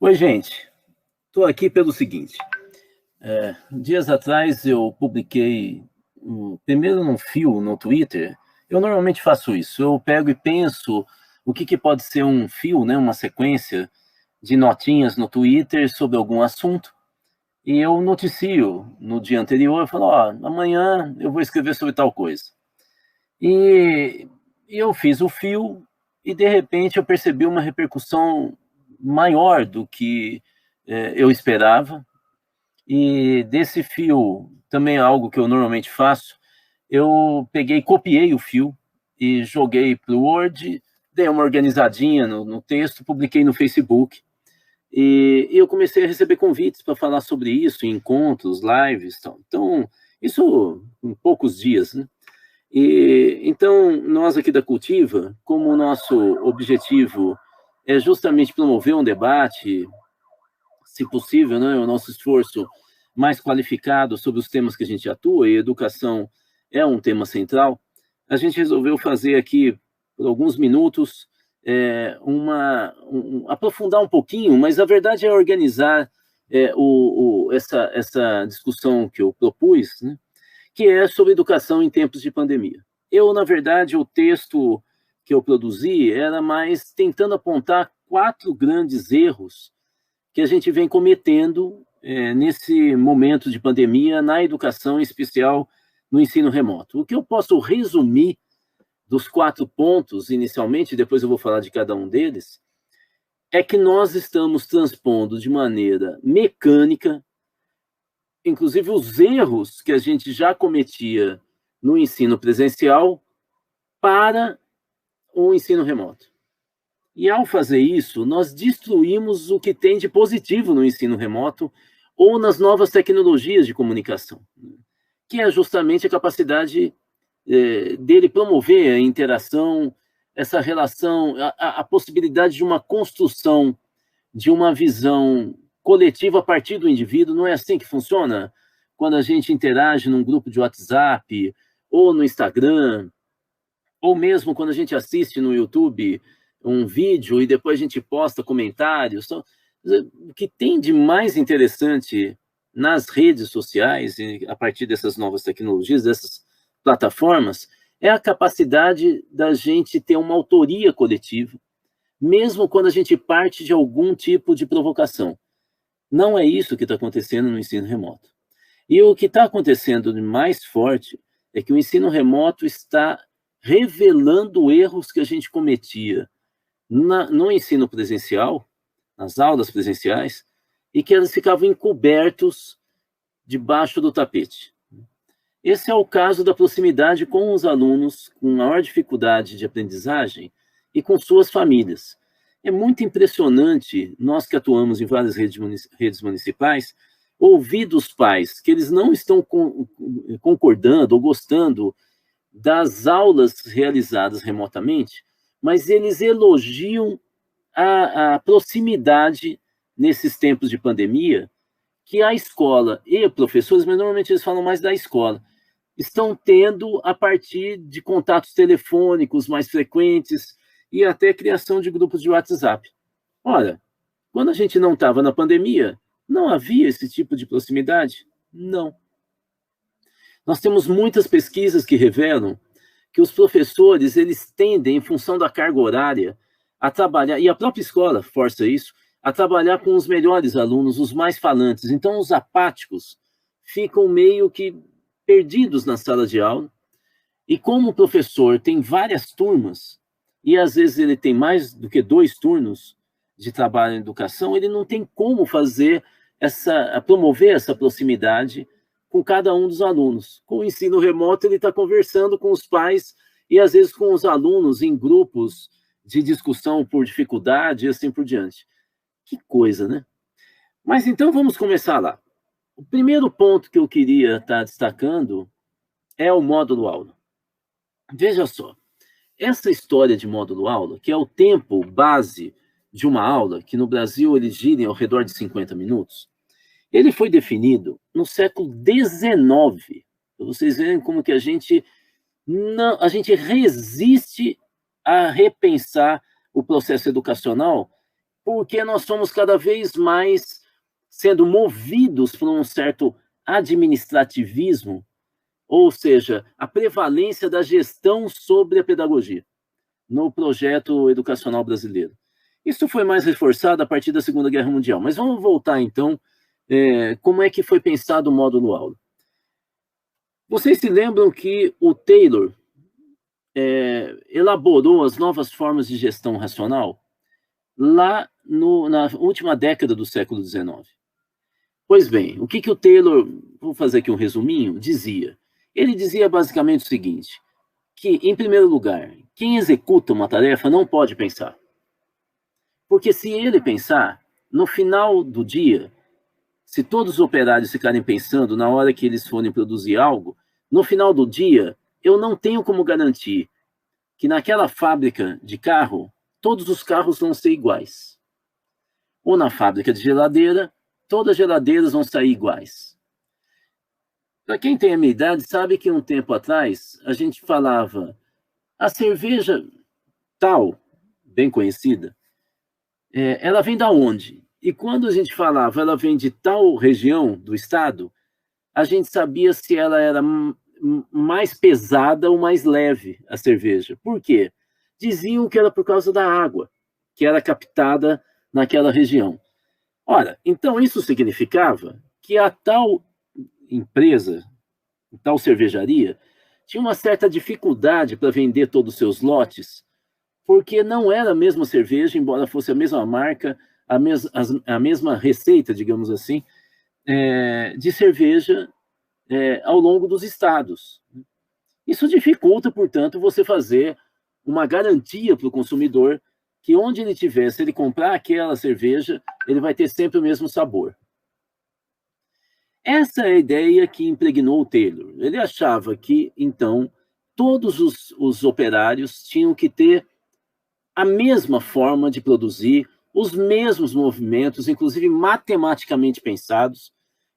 Oi, gente. Estou aqui pelo seguinte. Dias atrás eu publiquei, primeiro num fio no Twitter. Eu normalmente faço isso. Eu pego e penso o que pode ser um fio, né, uma sequência de notinhas no Twitter sobre algum assunto. E eu noticio no dia anterior, eu falo, amanhã eu vou escrever sobre tal coisa. E eu fiz o fio e, de repente, eu percebi uma repercussão maior do que eu esperava. E desse fio, também é algo que eu normalmente faço, eu peguei, copiei o fio e joguei para o Word, dei uma organizadinha no texto, publiquei no Facebook. E eu comecei a receber convites para falar sobre isso em encontros, lives, tal. Então, isso em poucos dias, né? E então, nós aqui da Cultiva, como o nosso objetivo é justamente promover um debate, se possível, né, o nosso esforço mais qualificado sobre os temas que a gente atua, e educação é um tema central, a gente resolveu fazer aqui, por alguns minutos, aprofundar um pouquinho, mas a verdade é organizar essa discussão que eu propus, né, que é sobre educação em tempos de pandemia. Eu, na verdade, o texto que eu produzi era mais tentando apontar 4 grandes erros que a gente vem cometendo nesse momento de pandemia na educação, em especial no ensino remoto. O que eu posso resumir dos 4 pontos, inicialmente, depois eu vou falar de cada um deles, é que nós estamos transpondo de maneira mecânica, inclusive os erros que a gente já cometia no ensino presencial, para o ensino remoto. E ao fazer isso, nós destruímos o que tem de positivo no ensino remoto ou nas novas tecnologias de comunicação, que é justamente a capacidade dele promover a interação, essa relação, a possibilidade de uma construção de uma visão coletiva a partir do indivíduo. Não é assim que funciona? Quando a gente interage num grupo de WhatsApp, ou no Instagram, ou mesmo quando a gente assiste no YouTube um vídeo e depois a gente posta comentários. Então, o que tem de mais interessante nas redes sociais, a partir dessas novas tecnologias, dessas plataformas, é a capacidade da gente ter uma autoria coletiva, mesmo quando a gente parte de algum tipo de provocação. Não é isso que está acontecendo no ensino remoto. E o que está acontecendo de mais forte é que o ensino remoto está revelando erros que a gente cometia no ensino presencial, nas aulas presenciais, e que eles ficavam encobertos debaixo do tapete. Esse é o caso da proximidade com os alunos com maior dificuldade de aprendizagem e com suas famílias. É muito impressionante, nós que atuamos em várias redes municipais, ouvir dos pais que eles não estão concordando ou gostando das aulas realizadas remotamente, mas eles elogiam a proximidade nesses tempos de pandemia que a escola e professores, mas normalmente eles falam mais da escola, estão tendo a partir de contatos telefônicos mais frequentes e até criação de grupos de WhatsApp. Ora, quando a gente não estava na pandemia, não havia esse tipo de proximidade? Não. Nós temos muitas pesquisas que revelam que os professores, eles tendem, em função da carga horária, a trabalhar, e a própria escola força isso, a trabalhar com os melhores alunos, os mais falantes. Então, os apáticos ficam meio que perdidos na sala de aula, e como o professor tem várias turmas, e às vezes ele tem mais do que 2 turnos de trabalho em educação, ele não tem como promover essa proximidade com cada um dos alunos. Com o ensino remoto, ele está conversando com os pais e, às vezes, com os alunos em grupos de discussão por dificuldade e assim por diante. Que coisa, né? Mas então vamos começar lá. O primeiro ponto que eu queria estar destacando é o módulo aula. Veja só, essa história de módulo aula, que é o tempo base de uma aula, que no Brasil eles girem ao redor de 50 minutos, ele foi definido no século XIX, para vocês verem como que a gente resiste a repensar o processo educacional porque nós somos cada vez mais sendo movidos por um certo administrativismo, ou seja, a prevalência da gestão sobre a pedagogia no projeto educacional brasileiro. Isso foi mais reforçado a partir da Segunda Guerra Mundial. Mas vamos voltar, então, como é que foi pensado o módulo aula. Vocês se lembram que o Taylor elaborou as novas formas de gestão racional lá na última década do século XIX. Pois bem, o que o Taylor, vou fazer aqui um resuminho, dizia? Ele dizia basicamente o seguinte, que, em primeiro lugar, quem executa uma tarefa não pode pensar. Porque se ele pensar, no final do dia, se todos os operários ficarem pensando na hora que eles forem produzir algo, no final do dia, eu não tenho como garantir que naquela fábrica de carro, todos os carros vão ser iguais. Ou na fábrica de geladeira, todas as geladeiras vão sair iguais. Para quem tem a minha idade, sabe que um tempo atrás, a gente falava, a cerveja tal, bem conhecida, ela vem da onde? E quando a gente falava, ela vem de tal região do estado, a gente sabia se ela era mais pesada ou mais leve, a cerveja. Por quê? Diziam que era por causa da água, que era captada naquela região. Ora, então isso significava que a tal empresa, tal cervejaria, tinha uma certa dificuldade para vender todos os seus lotes, porque não era a mesma cerveja, embora fosse a mesma marca, a mesma receita, digamos assim, de cerveja ao longo dos estados. Isso dificulta, portanto, você fazer uma garantia para o consumidor que onde ele estiver, se ele comprar aquela cerveja, ele vai ter sempre o mesmo sabor. Essa é a ideia que impregnou o Taylor. Ele achava que, então, todos os operários tinham que ter a mesma forma de produzir, os mesmos movimentos, inclusive matematicamente pensados.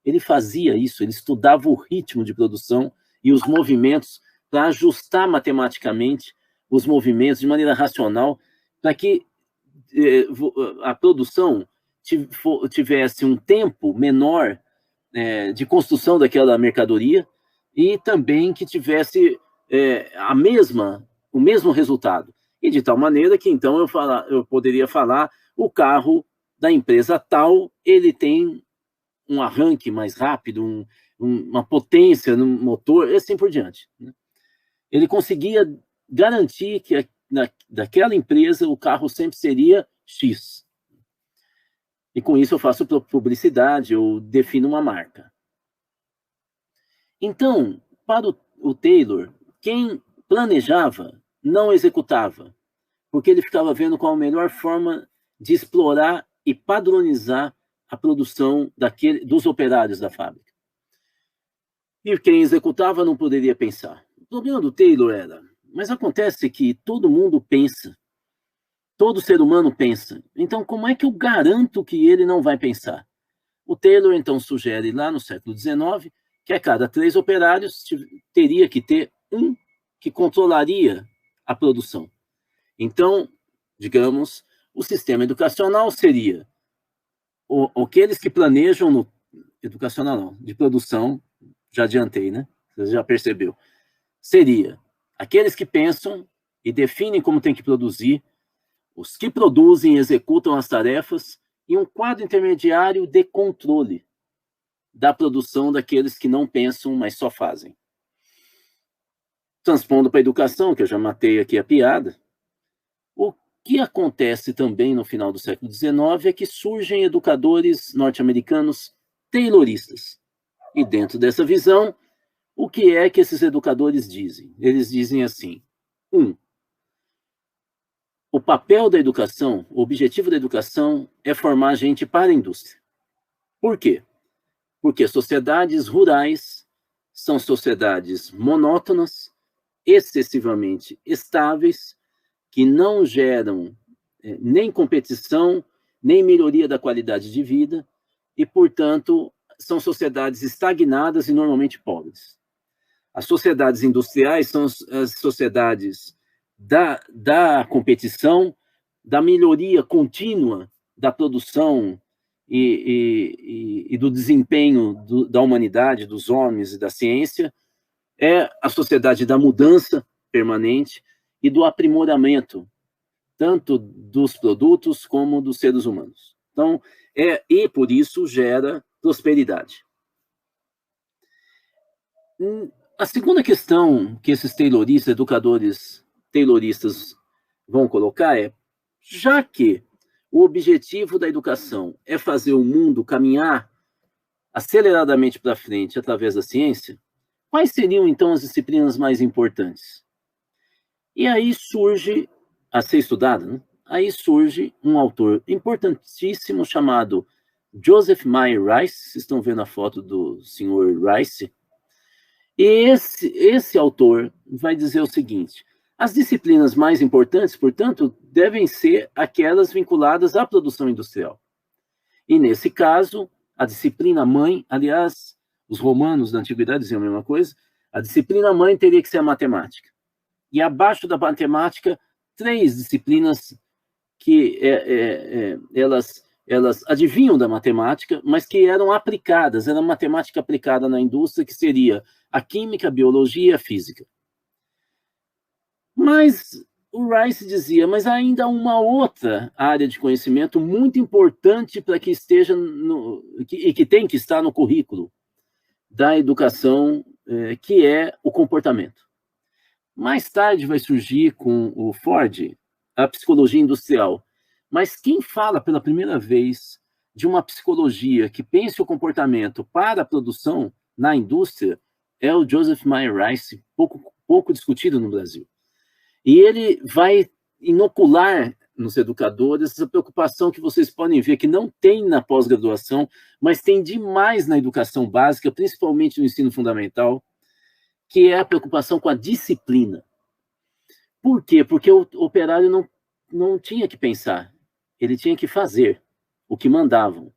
Ele fazia isso, ele estudava o ritmo de produção e os movimentos para ajustar matematicamente os movimentos de maneira racional, para que a produção tivesse um tempo menor de construção daquela mercadoria e também que tivesse o mesmo resultado. E de tal maneira que, então, eu poderia falar, o carro da empresa tal, ele tem um arranque mais rápido, uma potência no motor, e assim por diante. Ele conseguia garantir que daquela empresa o carro sempre seria X. E com isso eu faço publicidade, eu defino uma marca. Então, para o Taylor, quem planejava não executava, porque ele ficava vendo qual a melhor forma de explorar e padronizar a produção dos operários da fábrica. E quem executava não poderia pensar. O problema do Taylor era, mas acontece que todo mundo pensa, todo ser humano pensa, então como é que eu garanto que ele não vai pensar? O Taylor, então, sugere lá no século XIX que a cada 3 operários teria que ter um que controlaria a produção. Então, digamos, o sistema educacional seria aqueles que planejam no educacional, não, de produção, já adiantei, né? Você já percebeu. Seria aqueles que pensam e definem como tem que produzir, os que produzem e executam as tarefas, e um quadro intermediário de controle da produção daqueles que não pensam, mas só fazem. Transpondo para a educação, que eu já matei aqui a piada, o que acontece também no final do século XIX é que surgem educadores norte-americanos tayloristas. E dentro dessa visão, o que é que esses educadores dizem? Eles dizem assim, o papel da educação, o objetivo da educação é formar gente para a indústria. Por quê? Porque sociedades rurais são sociedades monótonas, excessivamente estáveis, que não geram nem competição, nem melhoria da qualidade de vida, e, portanto, são sociedades estagnadas e normalmente pobres. As sociedades industriais são as sociedades da competição, da melhoria contínua da produção e do desempenho da humanidade, dos homens e da ciência, é a sociedade da mudança permanente e do aprimoramento, tanto dos produtos como dos seres humanos. Então, e por isso gera prosperidade. A segunda questão que esses tayloristas, educadores tayloristas vão colocar é, já que o objetivo da educação é fazer o mundo caminhar aceleradamente para frente através da ciência, quais seriam, então, as disciplinas mais importantes? E aí surge, a ser estudado, né? Aí surge um autor importantíssimo chamado Joseph Meyer Rice, vocês estão vendo a foto do senhor Rice, e esse autor vai dizer o seguinte: as disciplinas mais importantes, portanto, devem ser aquelas vinculadas à produção industrial. E, nesse caso, a disciplina mãe, aliás, os romanos da antiguidade diziam a mesma coisa, a disciplina mãe teria que ser a matemática. E abaixo da matemática, 3 disciplinas que elas adivinham da matemática, mas que eram aplicadas, era matemática aplicada na indústria, que seria a química, a biologia e a física. Mas o Rice dizia, mas há ainda uma outra área de conhecimento muito importante para que esteja e que tem que estar no currículo da educação, que é o comportamento. Mais tarde vai surgir com o Ford a psicologia industrial. Mas quem fala pela primeira vez de uma psicologia que pense o comportamento para a produção na indústria é o Joseph Meyer Rice, pouco discutido no Brasil. E ele vai inocular nos educadores essa preocupação que vocês podem ver que não tem na pós-graduação, mas tem demais na educação básica, principalmente no ensino fundamental, que é a preocupação com a disciplina. Por quê? Porque o operário não tinha que pensar, ele tinha que fazer o que mandavam.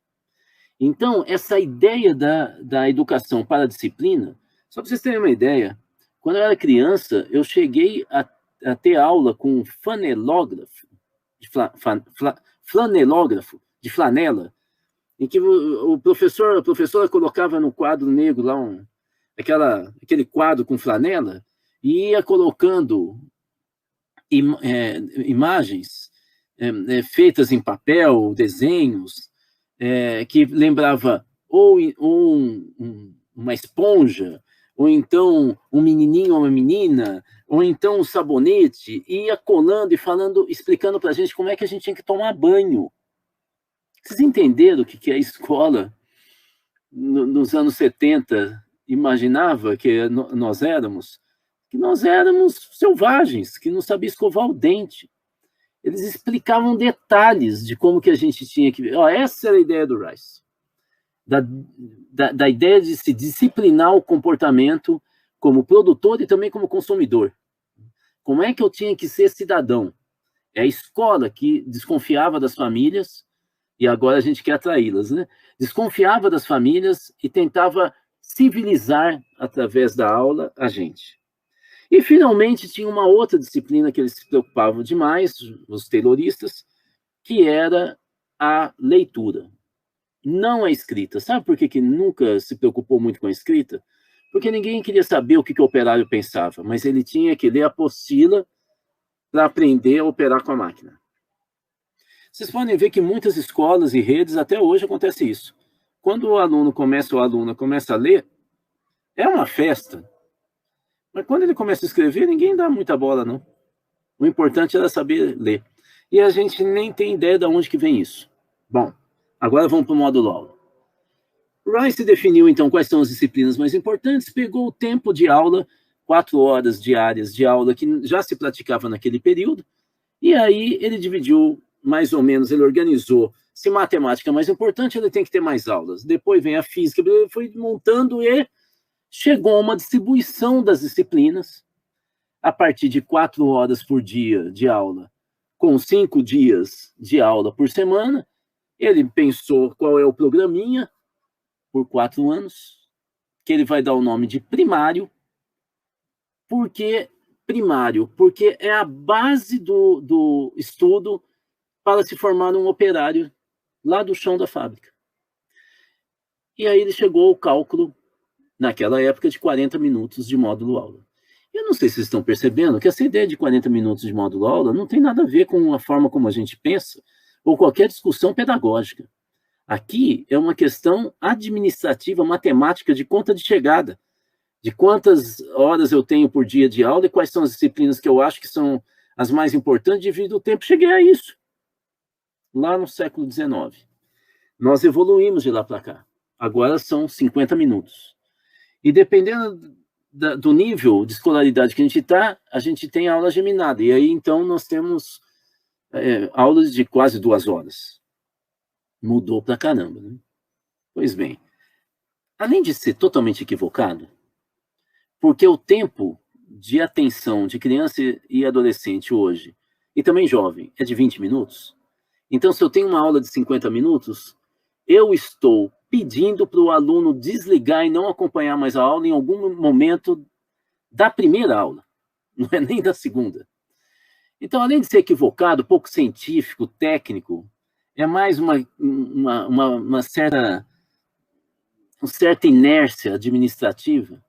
Então, essa ideia da educação para a disciplina, só para vocês terem uma ideia, quando eu era criança, eu cheguei a ter aula com flanelógrafo, flanelógrafo de flanela, em que a professora colocava no quadro negro lá aquele quadro com flanela e ia colocando imagens feitas em papel, desenhos, que lembrava ou uma esponja, ou então um menininho ou uma menina, ou então um sabonete, e ia colando e falando, explicando para a gente como é que a gente tinha que tomar banho. Vocês entenderam o que a escola, nos anos 70, imaginava que nós éramos? Que nós éramos selvagens, que não sabia escovar o dente. Eles explicavam detalhes de como que a gente tinha que... essa era a ideia do Rice. Da ideia de se disciplinar o comportamento como produtor e também como consumidor. Como é que eu tinha que ser cidadão? É a escola que desconfiava das famílias, e agora a gente quer atraí-las, né? Desconfiava das famílias e tentava civilizar, através da aula, a gente. E, finalmente, tinha uma outra disciplina que eles se preocupavam demais, os tayloristas, que era a leitura. Não a escrita. Sabe por que nunca se preocupou muito com a escrita? Porque ninguém queria saber o que o operário pensava, mas ele tinha que ler a apostila para aprender a operar com a máquina. Vocês podem ver que muitas escolas e redes, até hoje, acontece isso. Quando o aluno ou a aluna começa a ler, é uma festa. Mas quando ele começa a escrever, ninguém dá muita bola, não. O importante era saber ler. E a gente nem tem ideia de onde que vem isso. Bom, agora vamos para o módulo aula. Rice definiu, então, quais são as disciplinas mais importantes, pegou o tempo de aula, 4 horas diárias de aula que já se praticava naquele período, e aí ele dividiu, mais ou menos, ele organizou. Se matemática é mais importante, ele tem que ter mais aulas. Depois vem a física, ele foi montando e chegou a uma distribuição das disciplinas, a partir de 4 horas por dia de aula, com 5 dias de aula por semana. Ele pensou qual é o programinha, por 4 anos, que ele vai dar o nome de primário. Por que primário? Porque é a base do estudo para se formar um operário lá do chão da fábrica. E aí ele chegou ao cálculo, naquela época, de 40 minutos de módulo aula. Eu não sei se vocês estão percebendo que essa ideia de 40 minutos de módulo aula não tem nada a ver com a forma como a gente pensa ou qualquer discussão pedagógica. Aqui é uma questão administrativa, matemática, de conta de chegada, de quantas horas eu tenho por dia de aula e quais são as disciplinas que eu acho que são as mais importantes devido ao tempo. Cheguei a isso, lá no século XIX. Nós evoluímos de lá para cá. Agora são 50 minutos. E dependendo do nível de escolaridade que a gente está, a gente tem aula geminada. E aí, então, nós temos aulas de quase 2 horas. Mudou pra caramba, né? Pois bem, além de ser totalmente equivocado, porque o tempo de atenção de criança e adolescente hoje, e também jovem, é de 20 minutos. Então, se eu tenho uma aula de 50 minutos, eu estou pedindo para o aluno desligar e não acompanhar mais a aula em algum momento da primeira aula, não é nem da segunda. Então, além de ser equivocado, pouco científico, técnico, é mais uma certa inércia administrativa.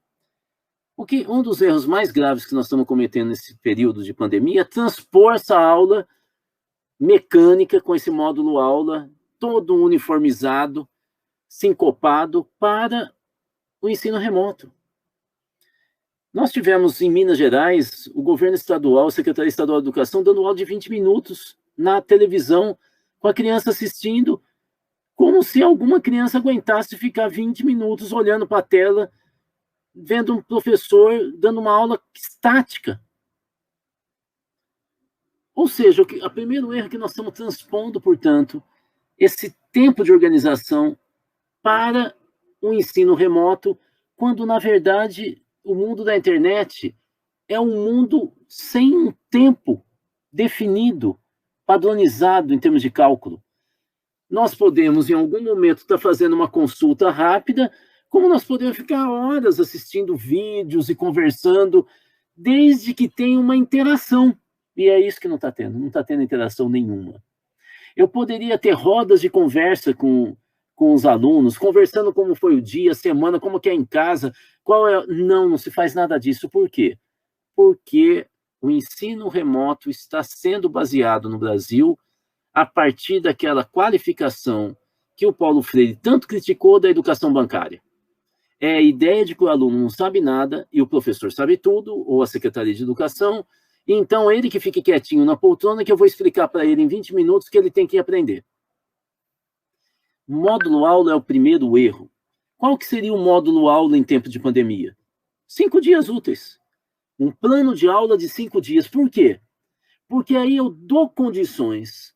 Porque um dos erros mais graves que nós estamos cometendo nesse período de pandemia é transpor essa aula mecânica com esse módulo aula todo uniformizado, sincopado para o ensino remoto. Nós tivemos em Minas Gerais o governo estadual, a Secretaria Estadual de Educação, dando aula de 20 minutos na televisão, com a criança assistindo, como se alguma criança aguentasse ficar 20 minutos olhando para a tela, vendo um professor dando uma aula estática. Ou seja, o primeiro erro que nós estamos transpondo, portanto, esse tempo de organização para o ensino remoto, quando, na verdade, o mundo da internet é um mundo sem um tempo definido, padronizado em termos de cálculo. Nós podemos, em algum momento, estar fazendo uma consulta rápida, como nós podemos ficar horas assistindo vídeos e conversando, desde que tenha uma interação. E é isso que não está tendo interação nenhuma. Eu poderia ter rodas de conversa com os alunos, conversando como foi o dia, a semana, como que é em casa, não se faz nada disso. Por quê? Porque o ensino remoto está sendo baseado no Brasil a partir daquela qualificação que o Paulo Freire tanto criticou da educação bancária. É a ideia de que o aluno não sabe nada e o professor sabe tudo, ou a Secretaria de Educação, e então ele que fique quietinho na poltrona que eu vou explicar para ele em 20 minutos que ele tem que aprender. Módulo aula é o primeiro erro. Qual que seria o módulo aula em tempo de pandemia? 5 dias úteis. Um plano de aula de 5 dias. Por quê? Porque aí eu dou condições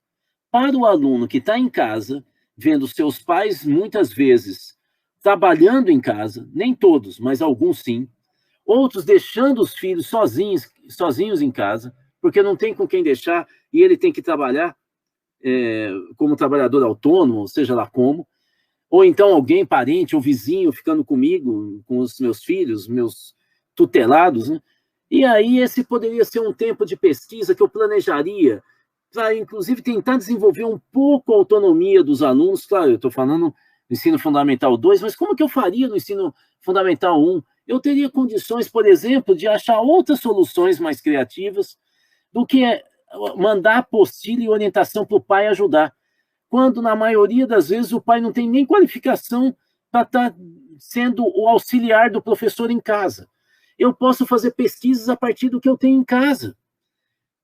para o aluno que está em casa, vendo seus pais, muitas vezes, trabalhando em casa, nem todos, mas alguns sim, outros deixando os filhos sozinhos em casa, porque não tem com quem deixar e ele tem que trabalhar como trabalhador autônomo, seja lá como, ou então alguém, parente ou vizinho, ficando comigo, com os meus filhos, meus tutelados, né? E aí esse poderia ser um tempo de pesquisa que eu planejaria para, inclusive, tentar desenvolver um pouco a autonomia dos alunos. Claro, eu estou falando do ensino fundamental 2, mas como que eu faria no ensino fundamental 1? Eu teria condições, por exemplo, de achar outras soluções mais criativas do que mandar apostila e orientação para o pai ajudar, quando, na maioria das vezes, o pai não tem nem qualificação para estar sendo o auxiliar do professor em casa. Eu posso fazer pesquisas a partir do que eu tenho em casa,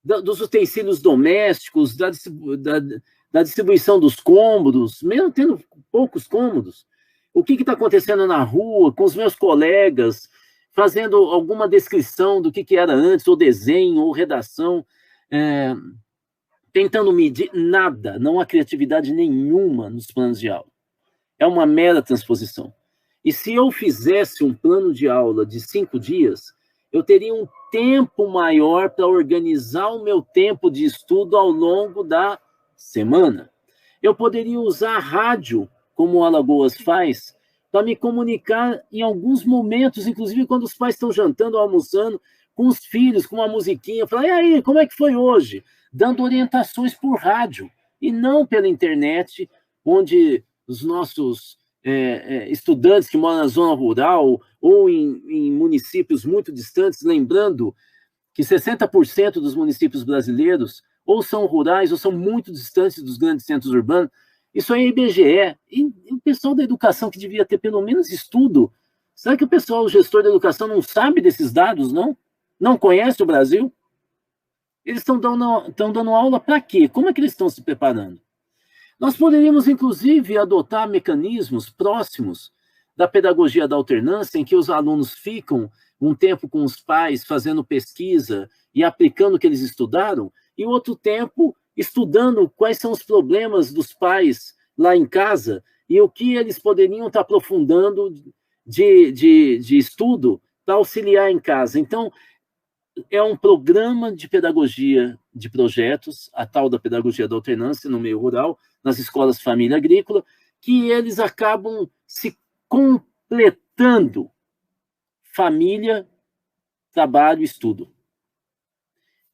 dos utensílios domésticos, da distribuição dos cômodos, mesmo tendo poucos cômodos. O que está acontecendo na rua, com os meus colegas, fazendo alguma descrição do que era antes, ou desenho, ou redação, tentando medir nada, não há criatividade nenhuma nos planos de aula. É uma mera transposição. E se eu fizesse um plano de aula de 5 dias, eu teria um tempo maior para organizar o meu tempo de estudo ao longo da semana. Eu poderia usar a rádio, como o Alagoas faz, para me comunicar em alguns momentos, inclusive quando os pais estão jantando ou almoçando, com os filhos, com uma musiquinha, falar, e aí, como é que foi hoje? Dando orientações por rádio, e não pela internet, onde os nossos estudantes que moram na zona rural ou em municípios muito distantes, lembrando que 60% dos municípios brasileiros ou são rurais ou são muito distantes dos grandes centros urbanos. Isso aí é IBGE. E o pessoal da educação que devia ter pelo menos estudo, será que o pessoal, o gestor da educação, não sabe desses dados, não? Não conhece o Brasil? Eles estão dando aula para quê? Como é que eles estão se preparando? Nós poderíamos, inclusive, adotar mecanismos próximos da pedagogia da alternância, em que os alunos ficam um tempo com os pais fazendo pesquisa e aplicando o que eles estudaram, e outro tempo estudando quais são os problemas dos pais lá em casa e o que eles poderiam estar aprofundando de estudo para auxiliar em casa. Então, é um programa de pedagogia de projetos, a tal da pedagogia da alternância no meio rural, nas escolas família agrícola, que eles acabam se completando família, trabalho e estudo.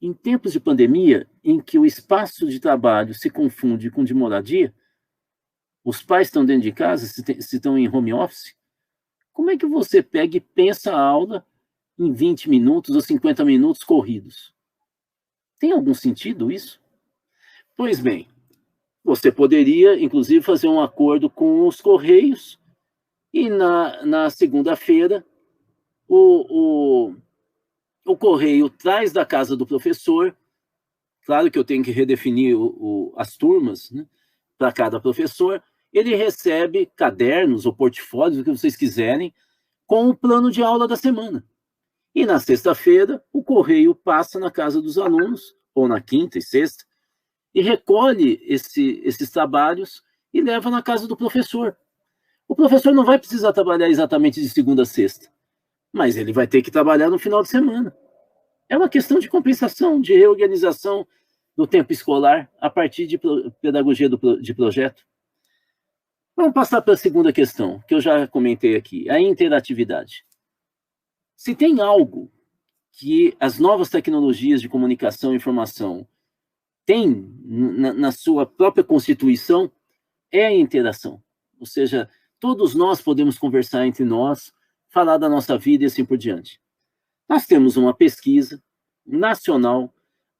Em tempos de pandemia, em que o espaço de trabalho se confunde com de moradia, os pais estão dentro de casa, se estão em home office, como é que você pega e pensa a aula em 20 minutos ou 50 minutos corridos? Tem algum sentido isso? Pois bem, você poderia, inclusive, fazer um acordo com os Correios e na segunda-feira o Correio traz da casa do professor, claro que eu tenho que redefinir as turmas, né, para cada professor, ele recebe cadernos ou portfólios, o que vocês quiserem, com o plano de aula da semana. E na sexta-feira, o Correio passa na casa dos alunos, ou na quinta e sexta, e recolhe esses trabalhos e leva na casa do professor. O professor não vai precisar trabalhar exatamente de segunda a sexta, mas ele vai ter que trabalhar no final de semana. É uma questão de compensação, de reorganização do tempo escolar a partir de pedagogia de projeto. Vamos passar para a segunda questão, que eu já comentei aqui, a interatividade. Se tem algo que as novas tecnologias de comunicação e informação têm na sua própria constituição, é a interação. Ou seja, todos nós podemos conversar entre nós, falar da nossa vida e assim por diante. Nós temos uma pesquisa nacional,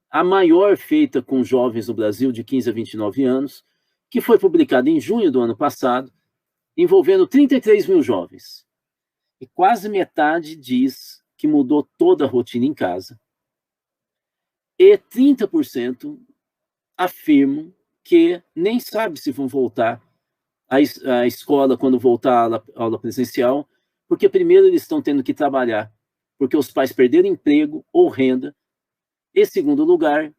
a maior feita com jovens no Brasil de 15 a 29 anos, que foi publicada em junho do ano passado, envolvendo 33 mil jovens. E quase metade diz que mudou toda a rotina em casa. E 30% afirmam que nem sabe se vão voltar à escola quando voltar à aula presencial, porque primeiro eles estão tendo que trabalhar, porque os pais perderam emprego ou renda, e segundo lugar,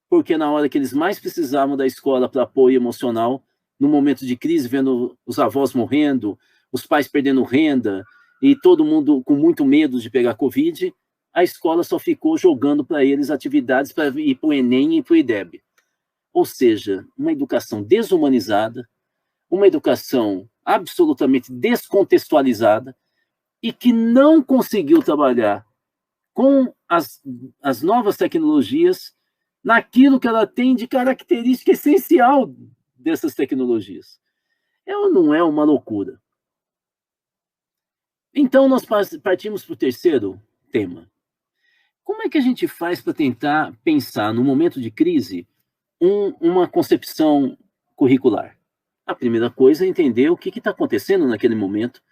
porque na hora que eles mais precisavam da escola para apoio emocional, no momento de crise, vendo os avós morrendo, os pais perdendo renda, e todo mundo com muito medo de pegar Covid, a escola só ficou jogando para eles atividades para ir para o Enem e para o IDEB. Ou seja, uma educação desumanizada, uma educação absolutamente descontextualizada e que não conseguiu trabalhar com as novas tecnologias naquilo que ela tem de característica essencial dessas tecnologias. Ela não é uma loucura. Então, nós partimos para o terceiro tema. Como é que a gente faz para tentar pensar, no momento de crise, uma concepção curricular? A primeira coisa é entender o que está acontecendo naquele momento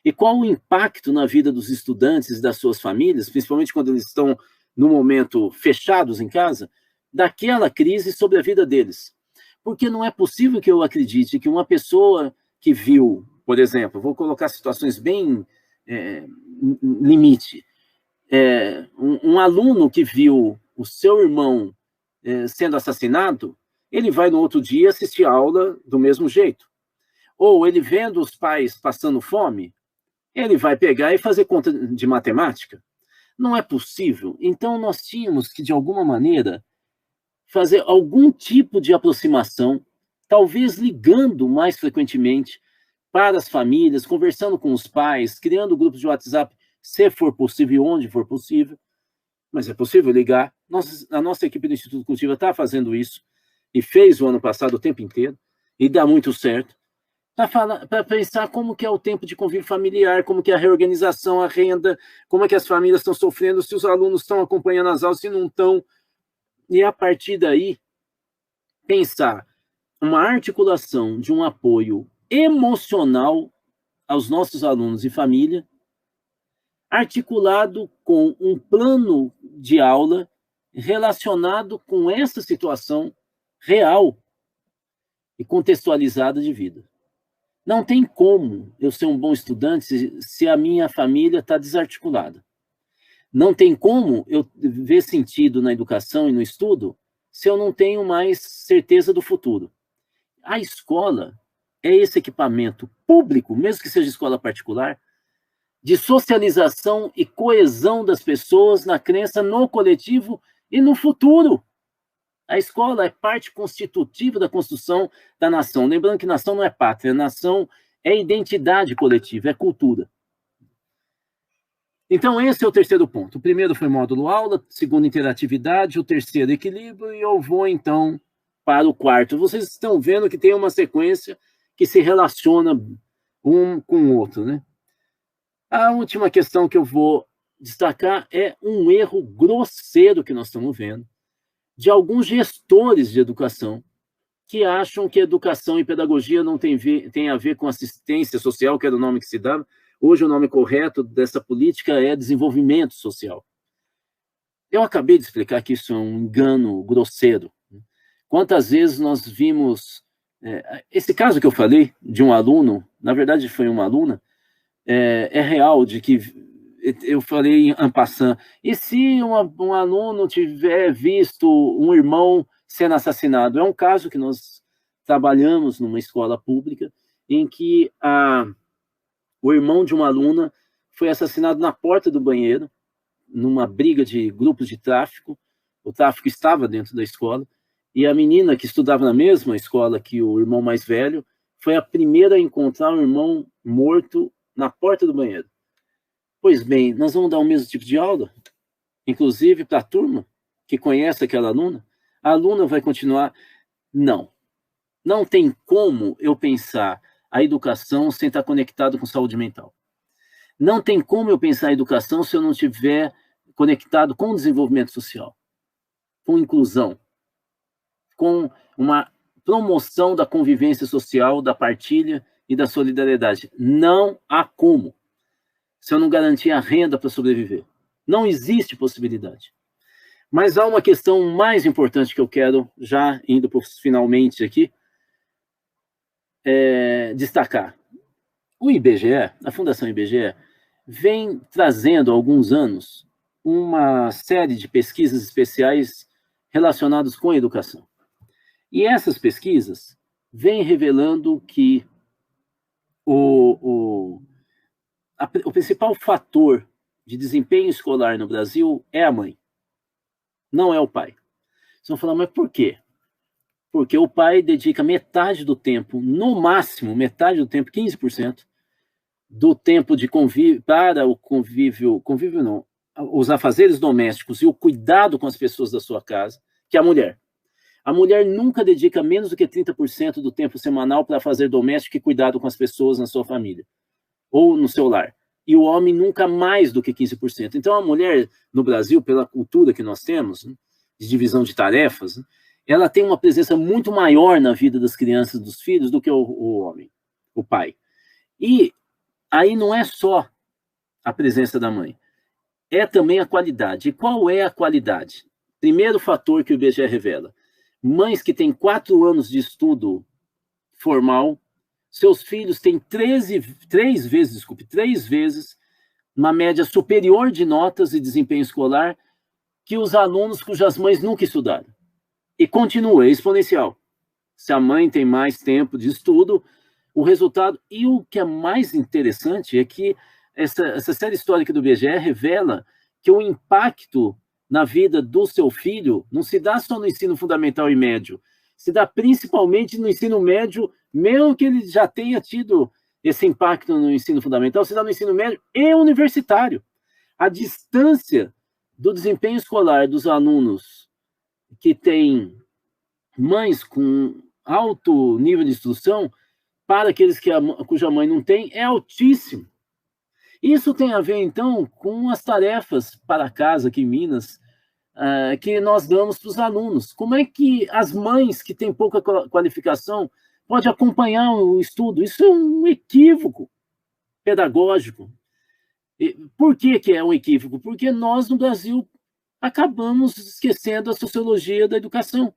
e qual o impacto na vida dos estudantes e das suas famílias, principalmente quando eles estão, no momento, fechados em casa, daquela crise sobre a vida deles. Porque não é possível que eu acredite que uma pessoa que viu, por exemplo, vou colocar situações bem limite, um aluno que viu o seu irmão sendo assassinado, ele vai no outro dia assistir a aula do mesmo jeito. Ou ele vendo os pais passando fome, ele vai pegar e fazer conta de matemática. Não é possível. Então, nós tínhamos que, de alguma maneira, fazer algum tipo de aproximação, talvez ligando mais frequentemente para as famílias, conversando com os pais, criando grupos de WhatsApp, se for possível e onde for possível. Mas é possível ligar. A nossa equipe do Instituto Cultiva está fazendo isso e fez o ano passado o tempo inteiro. e dá muito certo, para pensar como que é o tempo de convívio familiar, como que é a reorganização, a renda, como é que as famílias estão sofrendo, se os alunos estão acompanhando as aulas, se não estão, e a partir daí pensar uma articulação de um apoio emocional aos nossos alunos e família, articulado com um plano de aula relacionado com essa situação real e contextualizada de vida. Não tem como eu ser um bom estudante se a minha família está desarticulada. Não tem como eu ver sentido na educação e no estudo se eu não tenho mais certeza do futuro. A escola é esse equipamento público, mesmo que seja escola particular, de socialização e coesão das pessoas na crença no coletivo e no futuro. A escola é parte constitutiva da construção da nação. Lembrando que nação não é pátria, nação é identidade coletiva, é cultura. Então, esse é o terceiro ponto. O primeiro foi módulo aula, o segundo, interatividade, o terceiro, equilíbrio, e eu vou, então, para o quarto. Vocês estão vendo que tem uma sequência que se relaciona um com o outro, né? A última questão que eu vou destacar é um erro grosseiro que nós estamos vendo de alguns gestores de educação que acham que educação e pedagogia não tem a ver com assistência social, que era o nome que se dava. Hoje o nome correto dessa política é desenvolvimento social. Eu acabei de explicar que isso é um engano grosseiro. Quantas vezes nós vimos... esse caso que eu falei, de um aluno, na verdade foi uma aluna, é real, de que eu falei en passant, e se um aluno tiver visto um irmão sendo assassinado? É um caso que nós trabalhamos numa escola pública, em que o irmão de uma aluna foi assassinado na porta do banheiro, numa briga de grupos de tráfico. O tráfico estava dentro da escola, e a menina que estudava na mesma escola que o irmão mais velho, foi a primeira a encontrar o irmão morto na porta do banheiro. Pois bem, nós vamos dar o mesmo tipo de aula, inclusive para a turma que conhece aquela aluna. A aluna vai continuar... Não. Não tem como eu pensar a educação sem estar conectado com saúde mental. Não tem como eu pensar a educação se eu não estiver conectado com o desenvolvimento social, com inclusão, com uma promoção da convivência social, da partilha e da solidariedade. Não há como, se eu não garantir a renda para sobreviver. Não existe possibilidade. Mas há uma questão mais importante que eu quero, já indo para finalmente aqui, destacar. O IBGE, a Fundação IBGE, vem trazendo há alguns anos uma série de pesquisas especiais relacionadas com a educação. E essas pesquisas vêm revelando que o principal fator de desempenho escolar no Brasil é a mãe, não é o pai. Vocês vão falar, mas por quê? Porque o pai dedica metade do tempo, no máximo, metade do tempo, 15%, do tempo de convívio, para o convívio não, os afazeres domésticos e o cuidado com as pessoas da sua casa, que é a mulher. A mulher nunca dedica menos do que 30% do tempo semanal para fazer doméstico e cuidado com as pessoas na sua família, ou no seu lar. E o homem nunca mais do que 15%. Então, a mulher, no Brasil, pela cultura que nós temos, né, de divisão de tarefas, né, ela tem uma presença muito maior na vida das crianças, dos filhos, do que o homem, o pai. E aí não é só a presença da mãe, é também a qualidade. E qual é a qualidade? Primeiro fator que o IBGE revela: mães que têm 4 anos de estudo formal, seus filhos têm 3 vezes uma média superior de notas e desempenho escolar que os alunos cujas mães nunca estudaram. E continua, é exponencial. Se a mãe tem mais tempo de estudo, o resultado... E o que é mais interessante é que essa série histórica do IBGE revela que o impacto na vida do seu filho não se dá só no ensino fundamental e médio, se dá principalmente no ensino médio, mesmo que ele já tenha tido esse impacto no ensino fundamental, se dá no ensino médio e universitário. A distância do desempenho escolar dos alunos que têm mães com alto nível de instrução para aqueles cuja mãe não tem é altíssimo. Isso tem a ver, então, com as tarefas para casa aqui em Minas, que nós damos para os alunos. Como é que as mães que têm pouca qualificação podem acompanhar o estudo? Isso é um equívoco pedagógico. Por que é um equívoco? Porque nós, no Brasil, acabamos esquecendo a sociologia da educação.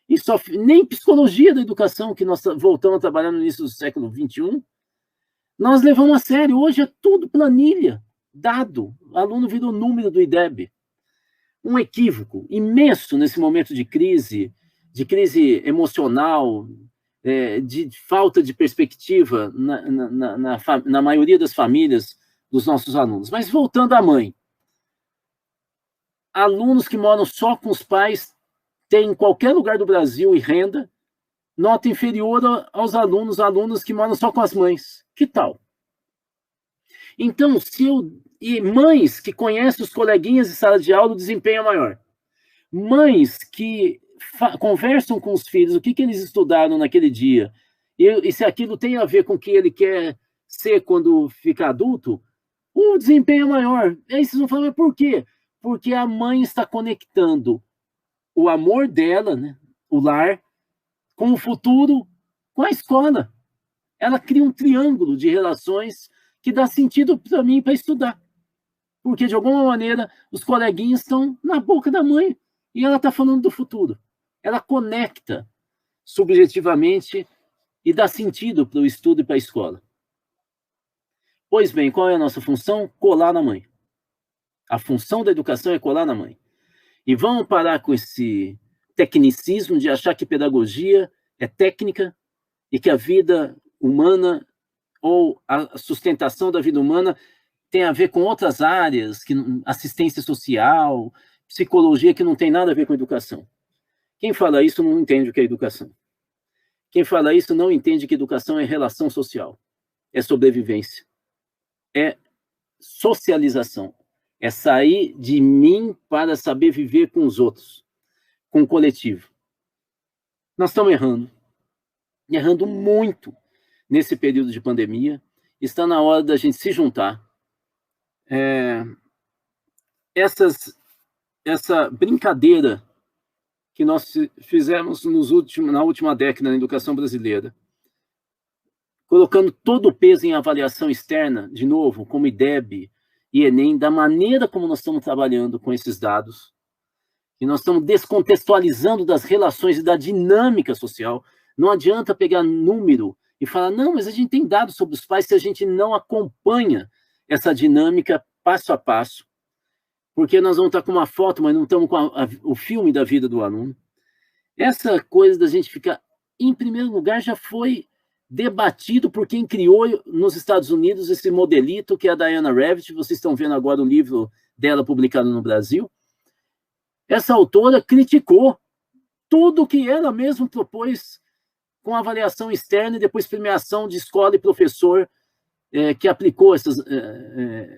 E nem psicologia da educação, que nós voltamos a trabalhar no início do século XXI, nós levamos a sério. Hoje é tudo planilha, dado. O aluno virou número do IDEB. Um equívoco imenso nesse momento de crise emocional, de falta de perspectiva na maioria das famílias dos nossos alunos. Mas voltando à mãe. Alunos que moram só com os pais têm em qualquer lugar do Brasil e renda, nota inferior aos alunos que moram só com as mães. Que tal? Então, e mães que conhecem os coleguinhas de sala de aula, o desempenho é maior. Mães que conversam com os filhos, o que eles estudaram naquele dia, e se aquilo tem a ver com o que ele quer ser quando ficar adulto, o desempenho é maior. Aí vocês vão falar, mas por quê? Porque a mãe está conectando o amor dela, né, o lar, com o futuro, com a escola. Ela cria um triângulo de relações que dá sentido para mim para estudar. Porque, de alguma maneira, os coleguinhas estão na boca da mãe e ela está falando do futuro. Ela conecta subjetivamente e dá sentido para o estudo e para a escola. Pois bem, qual é a nossa função? Colar na mãe. A função da educação é colar na mãe. E vamos parar com esse tecnicismo de achar que pedagogia é técnica e que a vida humana ou a sustentação da vida humana tem a ver com outras áreas, assistência social, psicologia, que não tem nada a ver com educação. Quem fala isso não entende o que é educação. Quem fala isso não entende que educação é relação social, é sobrevivência, é socialização, é sair de mim para saber viver com os outros, com o coletivo. Nós estamos errando muito nesse período de pandemia. Está na hora da gente se juntar. Essa brincadeira que nós fizemos na última década na educação brasileira, colocando todo o peso em avaliação externa, de novo, como IDEB e Enem, da maneira como nós estamos trabalhando com esses dados, e nós estamos descontextualizando das relações e da dinâmica social. Não adianta pegar número e falar, não, mas a gente tem dados sobre os pais se a gente não acompanha essa dinâmica passo a passo, porque nós vamos estar com uma foto, mas não estamos com o filme da vida do aluno. Essa coisa da gente ficar, em primeiro lugar, já foi debatido por quem criou nos Estados Unidos esse modelito, que é a Diana Ravitt. Vocês estão vendo agora o livro dela publicado no Brasil. Essa autora criticou tudo que ela mesma propôs com avaliação externa e depois premiação de escola e professor que aplicou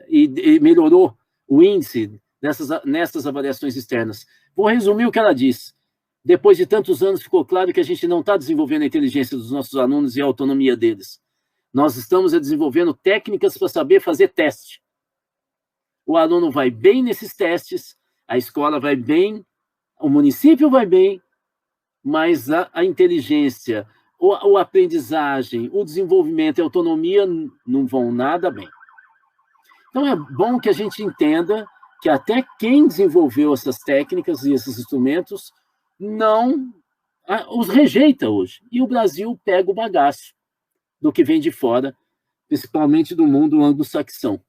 e melhorou o índice nessas avaliações externas. Vou resumir o que ela diz. Depois de tantos anos, ficou claro que a gente não está desenvolvendo a inteligência dos nossos alunos e a autonomia deles. Nós estamos desenvolvendo técnicas para saber fazer teste. O aluno vai bem nesses testes, a escola vai bem, o município vai bem, mas a inteligência, a aprendizagem, o desenvolvimento e a autonomia não vão nada bem. Então, é bom que a gente entenda que até quem desenvolveu essas técnicas e esses instrumentos não os rejeita hoje. E o Brasil pega o bagaço do que vem de fora, principalmente do mundo anglo-saxão,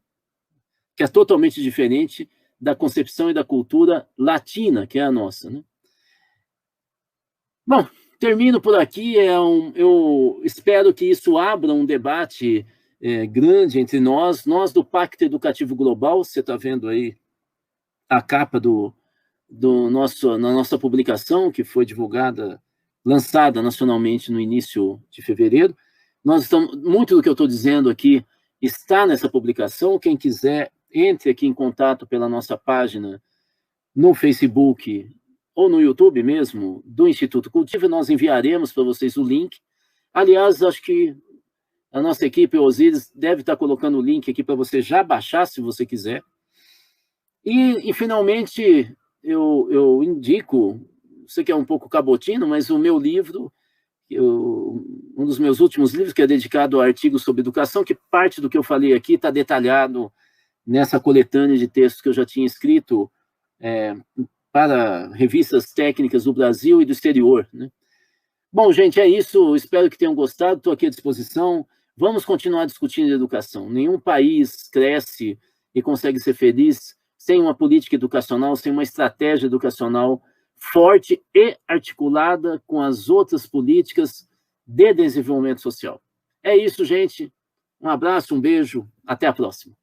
que é totalmente diferente da concepção e da cultura latina, que é a nossa, né? Bom, termino por aqui. Eu espero que isso abra um debate grande entre nós do Pacto Educativo Global. Você está vendo aí a capa na nossa publicação, que foi lançada nacionalmente no início de fevereiro. Muito do que eu estou dizendo aqui está nessa publicação. Quem quiser, entre aqui em contato pela nossa página no Facebook ou no YouTube mesmo, do Instituto Cultiva, nós enviaremos para vocês o link. Aliás, acho que a nossa equipe, o Osiris, deve estar colocando o link aqui para você já baixar, se você quiser. E finalmente, eu indico, sei que é um pouco cabotino, mas o meu livro, um dos meus últimos livros, que é dedicado a artigos sobre educação, que parte do que eu falei aqui está detalhado nessa coletânea de textos que eu já tinha escrito para revistas técnicas do Brasil e do exterior, né? Bom, gente, é isso. Espero que tenham gostado. Estou aqui à disposição. Vamos continuar discutindo educação. Nenhum país cresce e consegue ser feliz sem uma política educacional, sem uma estratégia educacional forte e articulada com as outras políticas de desenvolvimento social. É isso, gente. Um abraço, um beijo. Até a próxima.